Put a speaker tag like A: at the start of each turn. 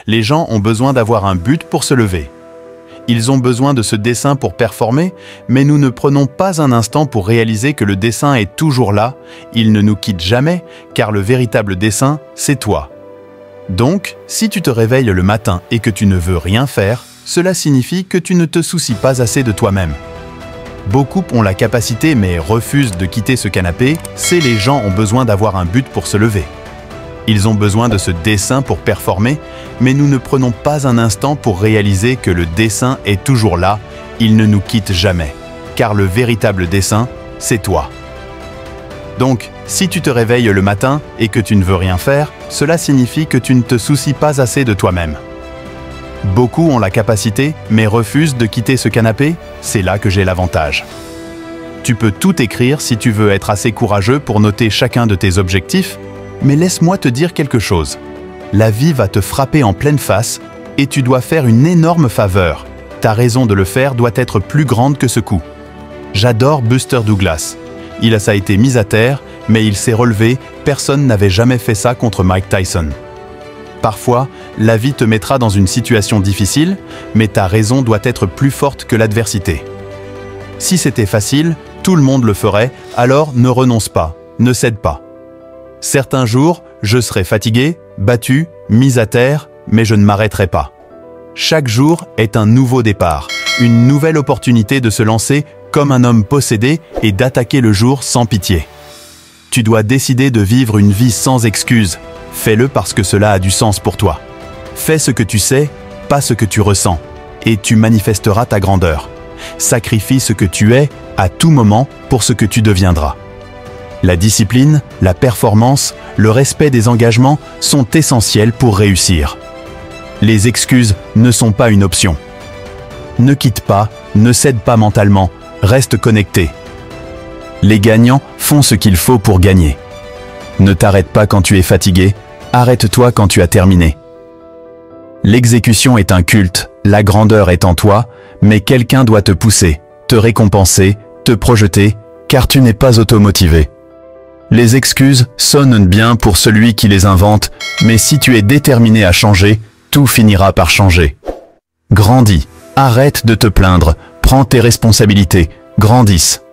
A: Les gens ont besoin d'avoir un but pour se lever. Ils ont besoin de ce dessein pour performer, mais nous ne prenons pas un instant pour réaliser que le dessein est toujours là, il ne nous quitte jamais, car le véritable dessein, c'est toi. Donc, si tu te réveilles le matin et que tu ne veux rien faire, cela signifie que tu ne te soucies pas assez de toi-même. Beaucoup ont la capacité mais refusent de quitter ce canapé, c'est les gens ont besoin d'avoir un but pour se lever. Ils ont besoin de ce dessein pour performer, mais nous ne prenons pas un instant pour réaliser que le dessein est toujours là, il ne nous quitte jamais. Car le véritable dessein, c'est toi. Donc, si tu te réveilles le matin et que tu ne veux rien faire, cela signifie que tu ne te soucies pas assez de toi-même. Beaucoup ont la capacité, mais refusent de quitter ce canapé, c'est là que j'ai l'avantage. Tu peux tout écrire si tu veux être assez courageux pour noter chacun de tes objectifs, mais laisse-moi te dire quelque chose. La vie va te frapper en pleine face et tu dois faire une énorme faveur. Ta raison de le faire doit être plus grande que ce coup. J'adore Buster Douglas. Il a été mis à terre, mais il s'est relevé, personne n'avait jamais fait ça contre Mike Tyson. Parfois, la vie te mettra dans une situation difficile, mais ta raison doit être plus forte que l'adversité. Si c'était facile, tout le monde le ferait, alors ne renonce pas, ne cède pas. Certains jours, je serai fatigué, battu, mis à terre, mais je ne m'arrêterai pas. Chaque jour est un nouveau départ, une nouvelle opportunité de se lancer comme un homme possédé et d'attaquer le jour sans pitié. Tu dois décider de vivre une vie sans excuses. Fais-le parce que cela a du sens pour toi. Fais ce que tu sais, pas ce que tu ressens, et tu manifesteras ta grandeur. Sacrifie ce que tu es à tout moment pour ce que tu deviendras. La discipline, la performance, le respect des engagements sont essentiels pour réussir. Les excuses ne sont pas une option. Ne quitte pas, ne cède pas mentalement, reste connecté. Les gagnants font ce qu'il faut pour gagner. Ne t'arrête pas quand tu es fatigué, arrête-toi quand tu as terminé. L'exécution est un culte, la grandeur est en toi, mais quelqu'un doit te pousser, te récompenser, te projeter, car tu n'es pas automotivé. Les excuses sonnent bien pour celui qui les invente, mais si tu es déterminé à changer, tout finira par changer. Grandis, arrête de te plaindre, prends tes responsabilités, grandisse.